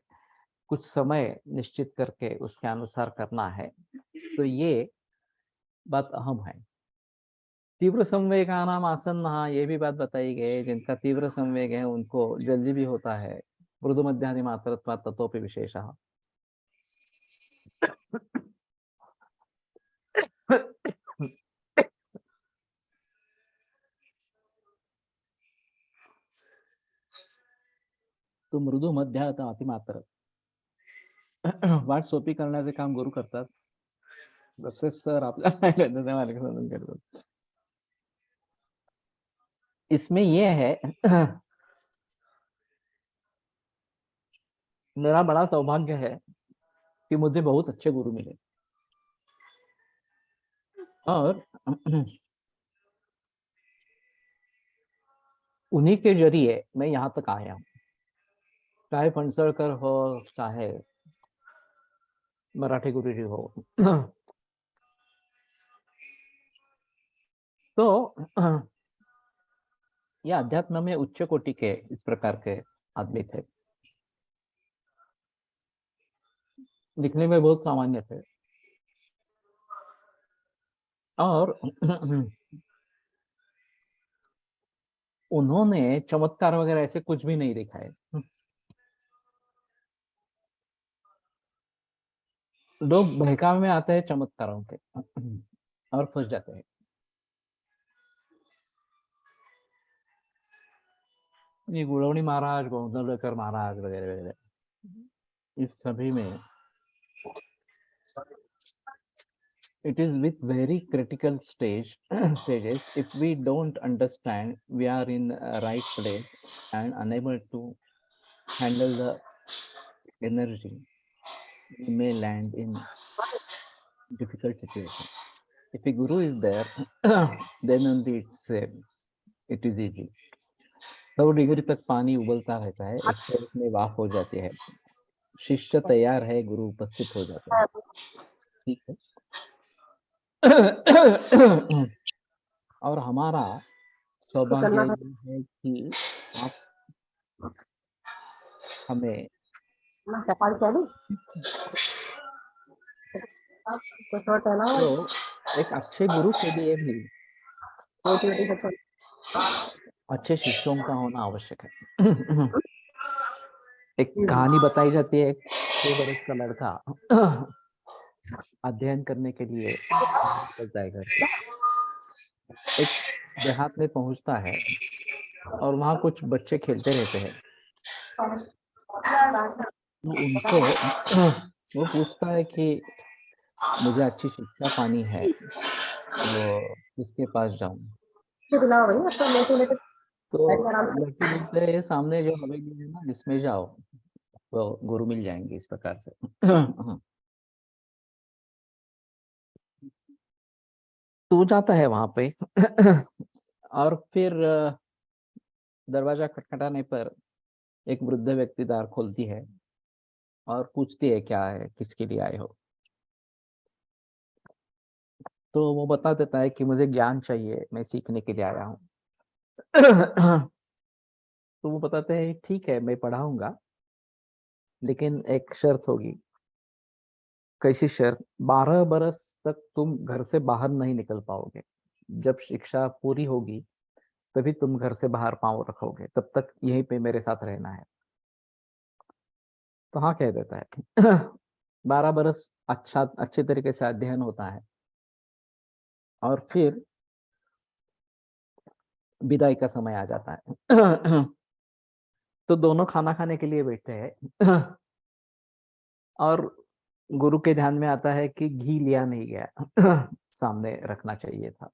कुछ समय निश्चित करके उसके अनुसार करना है, तो ये बात अहम है। तीव्र संवेगानाम आसन्न, हाँ, ये भी बात बताई गई है, जिनका तीव्र संवेग है उनको जल्दी भी होता है। मृदु मध्यानि मात्रत्वात् ततोपि विशेषः। तो मृदू मध्य आता अतिमात्र वाट सोपी करण्याचे काम गुरु करतात, जसे सर आपल्याला मार्गदर्शन करतात। इसमें ये है, मेरा बड़ा सौभाग्य है कि मुझे बहुत अच्छे गुरु मिले और उन्हीं के जरिए मैं यहाँ तक आया हूँ। चाहे फणसळकर हो, चाहे मराठी गुरुजी हो। तो ये अध्यात्म में उच्च कोटि के इस प्रकार के आदमी थे। दिखने में बहुत सामान्य थे और उन्होंने चमत्कार वगैरह ऐसे कुछ भी नहीं दिखाए। लोग बहकावे में आते हैं चमत्कारों के और फंस जाते हैं। ये गुड़वनी महाराज, गोंदवलेकर महाराज वगैरह वगैरह, इस सभी में it is with very critical stages. If we don't understand we are in a right place and unable to handle the energy, we may land in difficult situation. If a guru is there, then only it is easy. 100 degree तक पानी उबलता रहता है, एक तरफ में वाफ हो जाती है, शिष्य तैयार है, गुरु उपस्थित हो जाते हैं। ठीक है। और हमारा सौभाग्य ये है कि आप हमें तो एक अच्छे गुरु के लिए भी अच्छे शिष्यों का होना आवश्यक है। एक कहानी बताई जाती है, 6 बरस का लड़का अध्ययन करने के लिए निकलता है घर से। एक देहात में पहुंचता है और वहां कुछ बच्चे खेलते रहते हैं। तो उनसे वो पूछता है कि मुझे अच्छी शिक्षा पानी है, तो किसके पास जाऊं? तो लड़के बोलते हैं सामने जो हवेली है ना, इसमें जाओ, तो गुरु मिल जाएंगे, इस प्रकार से। तो जाता है वहां पे। और फिर दरवाजा खटखटाने पर एक वृद्ध व्यक्ति द्वार खोलती है और पूछती है क्या है, किसके लिए आए हो? तो वो बता देता है कि मुझे ज्ञान चाहिए, मैं सीखने के लिए आया हूँ। तो वो बताते हैं ठीक है, मैं पढ़ाऊंगा, लेकिन एक शर्त होगी। कैसी शर्त? 12 बरस तक तुम घर से बाहर नहीं निकल पाओगे। जब शिक्षा पूरी होगी तभी तुम घर से बाहर पांव रखोगे, तब तक यहीं पे मेरे साथ रहना है। तो हाँ कह देता है। 12 बरस अच्छे तरीके से अध्ययन होता है और फिर विदाई का समय आ जाता है। तो दोनों खाना खाने के लिए बैठते हैं। और गुरु के ध्यान में आता है कि घी लिया नहीं गया। सामने रखना चाहिए था।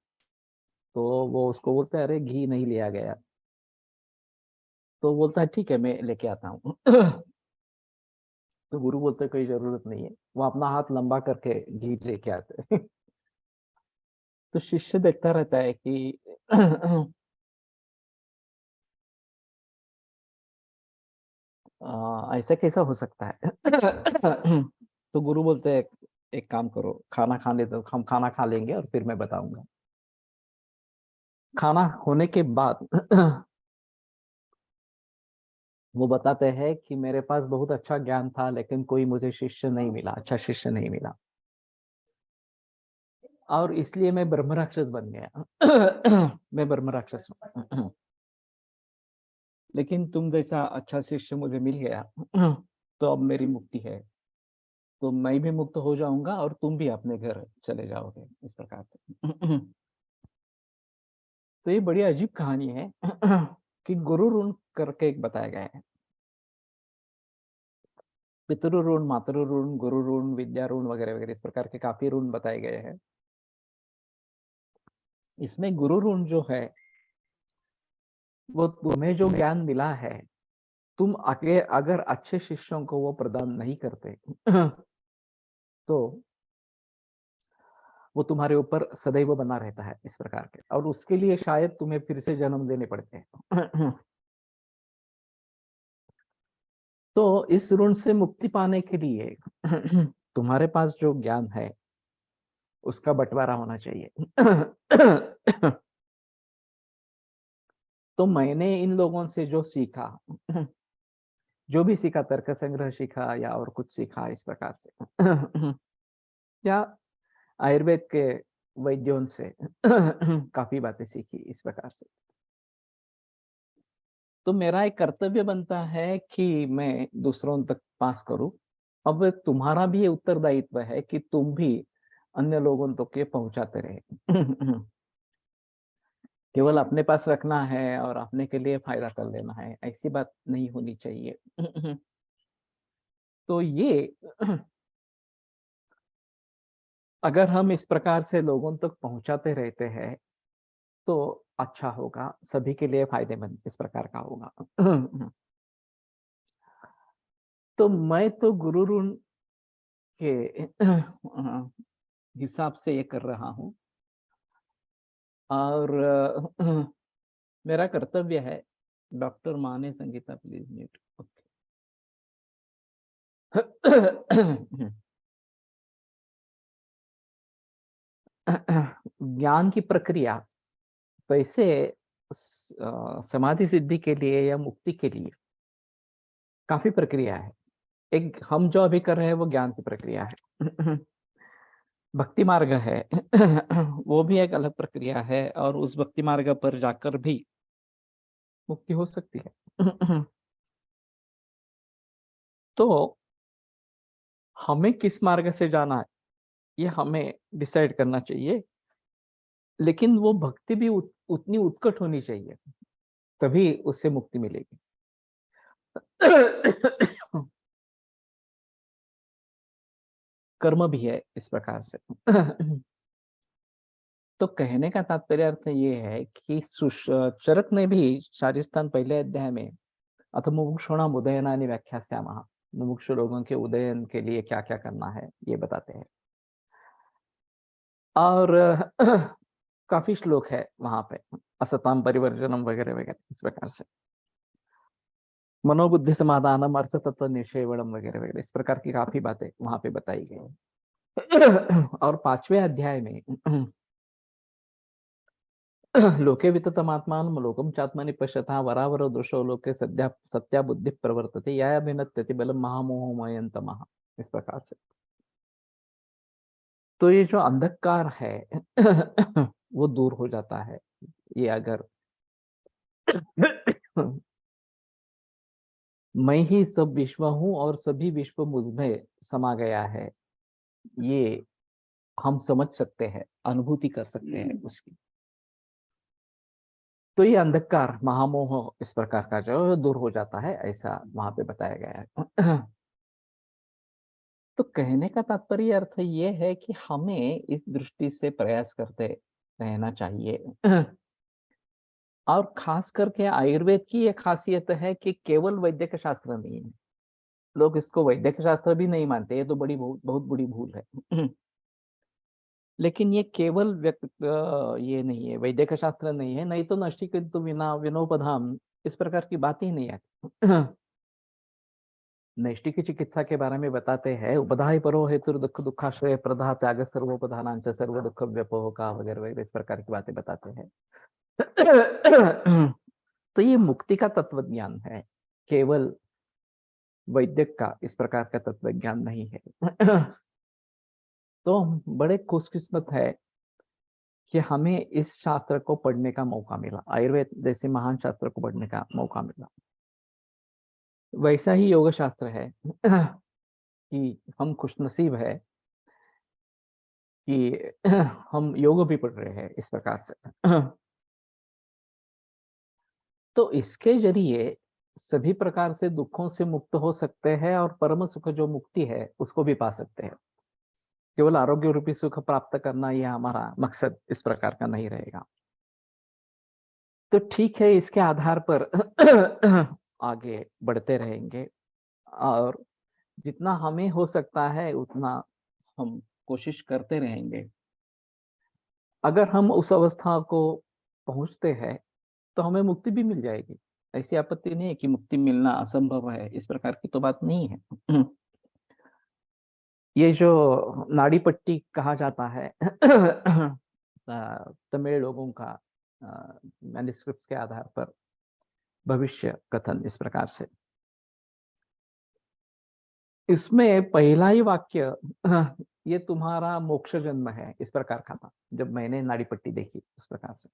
तो वो उसको बोलता है अरे घी नहीं लिया गया। तो बोलता है ठीक है, मैं लेके आता हूँ। तो गुरु बोलते कोई जरूरत नहीं है। वो अपना हाथ लंबा करके घी लेके आते हैं। तो शिष्य देखता रहता है कि ऐसा कैसा हो सकता है। तो गुरु बोलते हैं एक काम करो, खाना खाने दो, हम खाना खा लेंगे और फिर मैं बताऊंगा। खाना होने के बाद वो बताते हैं कि मेरे पास बहुत अच्छा ज्ञान था, लेकिन कोई मुझे शिष्य नहीं मिला, अच्छा शिष्य नहीं मिला, और इसलिए मैं ब्रह्म राक्षस बन गया। मैं ब्रह्म राक्षस हूँ। लेकिन तुम जैसा अच्छा शिष्य मुझे मिल गया, तो अब मेरी मुक्ति है। तो मैं भी मुक्त हो जाऊंगा और तुम भी अपने घर चले जाओगे, इस प्रकार से। तो ये बड़ी अजीब कहानी है। कि गुरु ऋण करके एक बताया गया है। पितृ ऋण, मातृ ऋण, गुरु ऋण, विद्या ऋण वगैरह वगैरह, इस प्रकार के काफी ऋण बताए गए हैं। इसमें गुरु ऋण जो है, वो तुम्हें जो ज्ञान मिला है, तुम आगे अगर अच्छे शिष्यों को वो प्रदान नहीं करते, तो वो तुम्हारे ऊपर सदैव बना रहता है, इस प्रकार के, और उसके लिए शायद तुम्हें फिर से जन्म लेने पड़ते हैं। तो इस ऋण से मुक्ति पाने के लिए तुम्हारे पास जो ज्ञान है उसका बंटवारा होना चाहिए। तो मैंने इन लोगों से जो सीखा, जो भी सीखा, तर्क संग्रह सीखा या और कुछ सीखा इस प्रकार से, या आयुर्वेद के वैद्यों से काफी बातें सीखी इस प्रकार से। तो मेरा एक कर्तव्य बनता है कि मैं दूसरों तक पास करूं। अब तुम्हारा भी ये उत्तरदायित्व है कि तुम भी अन्य लोगों तक ये पहुंचाते रहे। केवल अपने पास रखना है और अपने के लिए फायदा कर लेना है, ऐसी बात नहीं होनी चाहिए। तो ये अगर हम इस प्रकार से लोगों तक पहुँचाते रहते हैं, तो अच्छा होगा, सभी के लिए फ़ायदेमंद इस प्रकार का होगा। तो मैं तो गुरु ऋण के हिसाब से ये कर रहा हूँ और मेरा कर्तव्य है। डॉक्टर माने संगीता प्लीज़ म्यूट। ओके। ज्ञान की प्रक्रिया वैसे समाधि सिद्धि के लिए या मुक्ति के लिए काफ़ी प्रक्रिया है। एक हम जो अभी कर रहे हैं वो ज्ञान की प्रक्रिया है। भक्ति मार्ग है। वो भी एक अलग प्रक्रिया है और उस भक्ति मार्ग पर जाकर भी मुक्ति हो सकती है। तो हमें किस मार्ग से जाना है, ये हमें डिसाइड करना चाहिए। लेकिन वो भक्ति भी उतनी उत्कट होनी चाहिए, तभी उससे मुक्ति मिलेगी। कर्म भी है इस प्रकार से। तो कहने का तात्पर्य अर्थ ये है कि चरक ने भी शारीस्थान पहले अध्याय में अथ मुमुक्षूणाम उदयनानि व्याख्यास्यामः, मुमुक्षु लोगों के उदयन के लिए क्या-क्या करना है, ये बताते हैं। और काफ़ी श्लोक है वहाँ पे, असतां परिवर्जनम वगैरह-वगैरह इस प्रकार से। मनोबुद्धि समाधानम, अर्थ तत्व निषेवणम वगैरह-वगैरह इस प्रकार की काफ़ी बातें वहाँ पे बताई गई हैं। और 5वें अध्याय में लोके विततमात्मानं लोकं चात्मनि पश्यतः वरावरो दृशो लोके सत्या बुद्धि प्रवर्तते या भिन्नत्यति बलं महामोहमयं तमः इस प्रकार से। तो ये जो अंधकार है वो दूर हो जाता है। ये अगर मैं ही सब विश्व हूँ और सभी विश्व मुझ में समा गया है, ये हम समझ सकते हैं, अनुभूति कर सकते हैं उसकी। तो ये अंधकार, महामोह इस प्रकार का जो है दूर हो जाता है, ऐसा वहाँ पे बताया गया है। तो कहने का तात्पर्य अर्थ ये है कि हमें इस दृष्टि से प्रयास करते रहना चाहिए। और खास करके आयुर्वेद की ये खासियत है कि केवल वैद्यक शास्त्र नहीं है। लोग इसको वैद्यक शास्त्र भी नहीं मानते, ये तो बड़ी बहुत बड़ी भूल है। लेकिन ये केवल ये नहीं है, वैद्यक शास्त्र नहीं है, नहीं तो नष्टि किंतु विनोपधाम इस प्रकार की बात ही नहीं आती। नैष्टिक चिकित्सा के बारे में बताते हैं, उपधाय परो हेतु दुःख दुःखाश्रय प्रदा त्याग सर्वोपधानांच सर्व दुःख व्यपोह का वगैरह वगैरह इस प्रकार की बातें बताते हैं। तो ये मुक्ति का तत्व ज्ञान है, केवल वैद्यक का इस प्रकार का तत्व ज्ञान नहीं है। तो हम बड़े खुशकिस्मत है कि हमें इस शास्त्र को पढ़ने का मौका मिला, आयुर्वेद जैसे महान शास्त्र को पढ़ने का मौका मिला। वैसा ही योग शास्त्र है कि हम खुशनसीब है कि हम योग भी पढ़ रहे हैं इस प्रकार से। तो इसके ज़रिए सभी प्रकार से दुखों से मुक्त हो सकते हैं और परम सुख जो मुक्ति है, उसको भी पा सकते हैं। केवल आरोग्य रूपी सुख प्राप्त करना ये हमारा मकसद इस प्रकार का नहीं रहेगा। तो ठीक है, इसके आधार पर आगे बढ़ते रहेंगे और जितना हमें हो सकता है उतना हम कोशिश करते रहेंगे। अगर हम उस अवस्था को पहुँचते हैं, तो हमें मुक्ति भी मिल जाएगी। ऐसी आपत्ति नहीं है कि मुक्ति मिलना असंभव है, इस प्रकार की तो बात नहीं है। ये जो नाड़ी पट्टी कहा जाता है तमिल लोगों का मैन्युस्क्रिप्ट्स के आधार पर भविष्य कथन इस प्रकार से। इसमें पहला ही वाक्य ये तुम्हारा मोक्ष जन्म है, इस प्रकार का था, जब मैंने नाड़ी पट्टी देखी उस प्रकार से।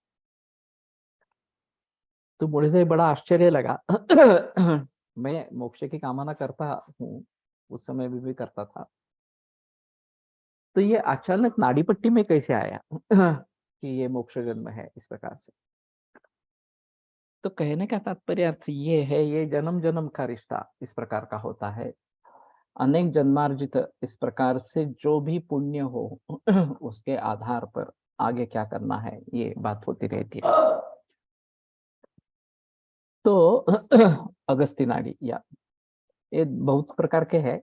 तो मुझे बड़ा आश्चर्य लगा। मैं मोक्ष की कामना करता हूँ, उस समय भी करता था। तो ये अचानक नाड़ी पट्टी में कैसे आया कि ये मोक्ष जन्म है इस प्रकार से। तो कहने का तात्पर्य अर्थ ये है, ये जन्म जन्म का रिश्ता इस प्रकार का होता है अनेक जन्मार्जित इस प्रकार से जो भी पुण्य हो उसके आधार पर आगे क्या करना है ये बात होती रहती है। तो अगस्ती नाड़ी या ये बहुत प्रकार के हैं।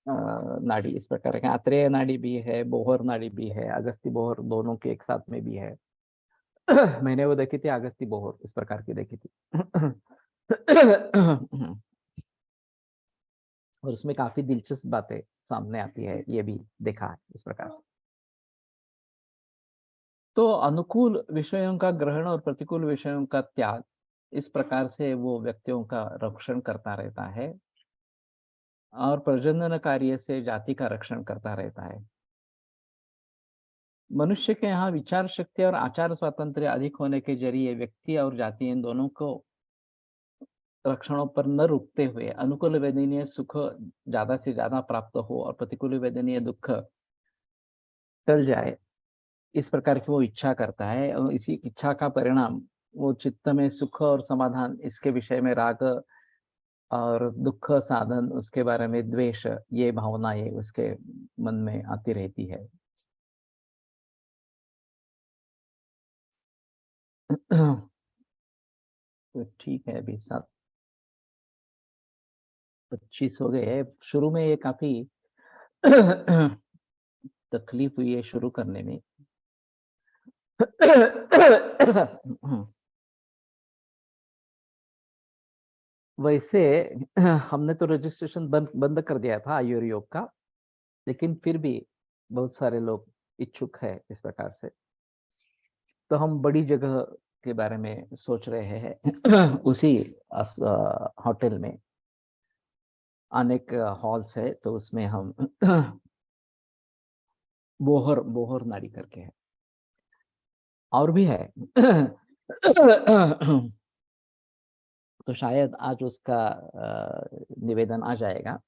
नाड़ी इस प्रकार के आत्रेय नाड़ी भी है, बोहर नाड़ी भी है, अगस्ती बोहर दोनों के एक साथ में भी है। मैंने वो देखी थी अगस्ती बोहर इस प्रकार की देखी थी। और उसमें काफी दिलचस्प बातें सामने आती है, ये भी देखा है इस प्रकार से। तो अनुकूल विषयों का ग्रहण और प्रतिकूल विषयों का त्याग, इस प्रकार से वो व्यक्तियों का रक्षण करता रहता है और प्रजनन कार्य से जाति का रक्षण करता रहता है। मनुष्य के यहाँ विचार शक्ति और आचार स्वातंत्र्य अधिक होने के जरिए व्यक्ति और जाति इन दोनों को लक्षणों पर न रुकते हुए अनुकूल वेदनीय सुख ज्यादा से ज्यादा प्राप्त हो और प्रतिकूल वेदनीय दुख टल जाए, इस प्रकार की वो इच्छा करता है। और इसी इच्छा का परिणाम वो चित्त में सुख और समाधान, इसके विषय में राग और दुख साधन, उसके बारे में द्वेष, ये भावनाएं उसके मन में आती रहती है। तो ठीक है, अभी 7:25 हो गए हैं। शुरू में ये काफी तकलीफ हुई है शुरू करने में। वैसे हमने तो रजिस्ट्रेशन बंद बंद कर दिया था आयुर् योग का, लेकिन फिर भी बहुत सारे लोग इच्छुक है इस प्रकार से। तो हम बड़ी जगह के बारे में सोच रहे हैं। उसी होटल में अनेक हॉल्स है, तो उसमें हम बोहर बोहर नाड़ी करके है और भी है। तो शायद आज उसका निवेदन आ जाएगा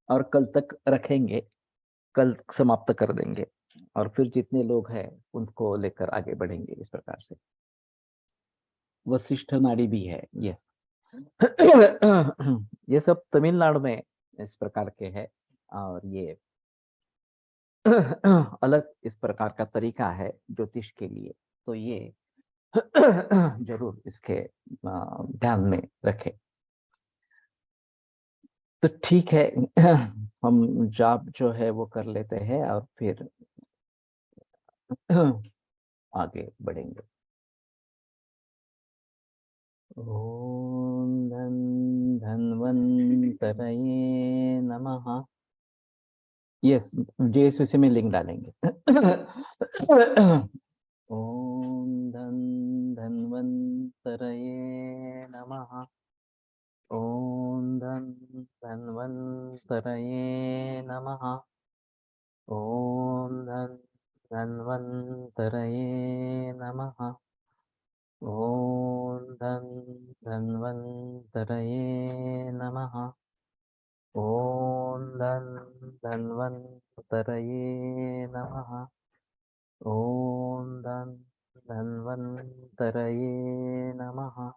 और कल तक रखेंगे, कल समाप्त कर देंगे और फिर जितने लोग हैं उनको लेकर आगे बढ़ेंगे इस प्रकार से। वशिष्ठ नाड़ी भी है, यस। ये सब तमिलनाडु में इस प्रकार के है और ये अलग इस प्रकार का तरीका है ज्योतिष के लिए। तो ये जरूर इसके ध्यान में रखें। तो ठीक है, हम जॉब जो है वो कर लेते हैं और फिर आगे बढ़ेंगे। ओम धन धन्वंतरये नमः। यस, जेएसवीसी में लिंक डालेंगे। ओम धन धन्वंतरये नमः। ओम धन धन्वंतरये नमः। ओम धन धन्वंतरये नमः। ओम धन धन्वंतरये नमः। ओम धन धन्वंतरये नमः। ओम धन धन्वंतरये नमः।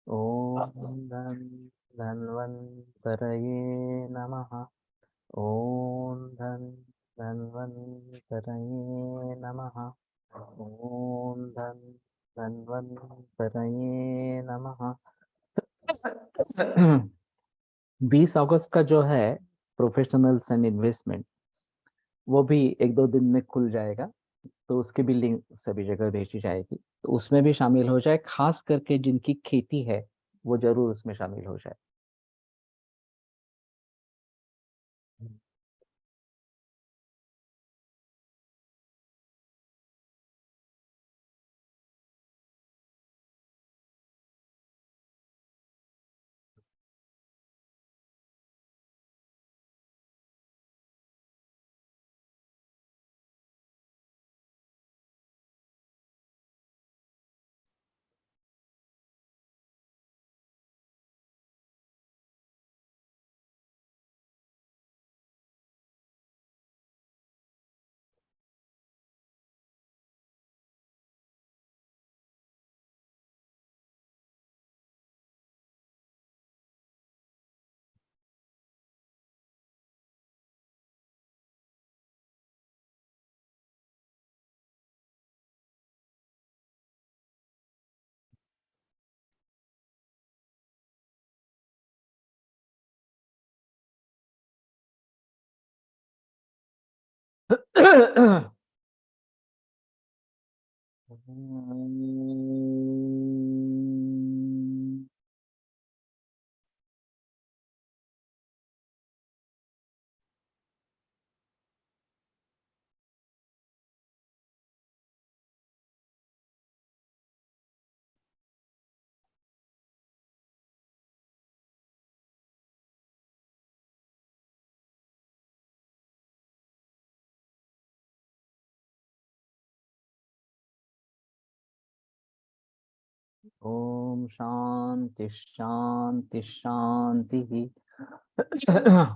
ओम धन धन्वंतरये नमः। ओम धन धन्वंतरये नमः। ओम धन धन्वंतरये नमः। 20 अगस्त का जो है प्रोफेशनल्स एंड इन्वेस्टमेंट, वो भी 1-2 दिन में खुल जाएगा। तो उसकी भी लिंक सभी जगह भेजी जाएगी, तो उसमें भी शामिल हो जाए। खास करके जिनकी खेती है वो जरूर उसमें शामिल हो जाए। ओम शांति शांति शांति।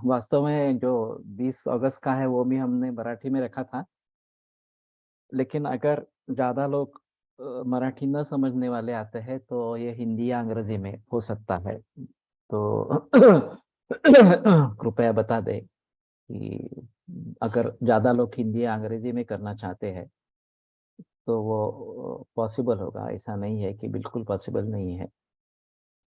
वास्तव में जो 20 अगस्त का है वो भी हमने मराठी में रखा था, लेकिन अगर ज्यादा लोग मराठी न समझने वाले आते हैं तो ये हिंदी या अंग्रेजी में हो सकता है। तो कृपया बता दें कि अगर ज्यादा लोग हिंदी या अंग्रेजी में करना चाहते हैं तो वो पॉसिबल होगा, ऐसा नहीं है कि बिल्कुल पॉसिबल नहीं है।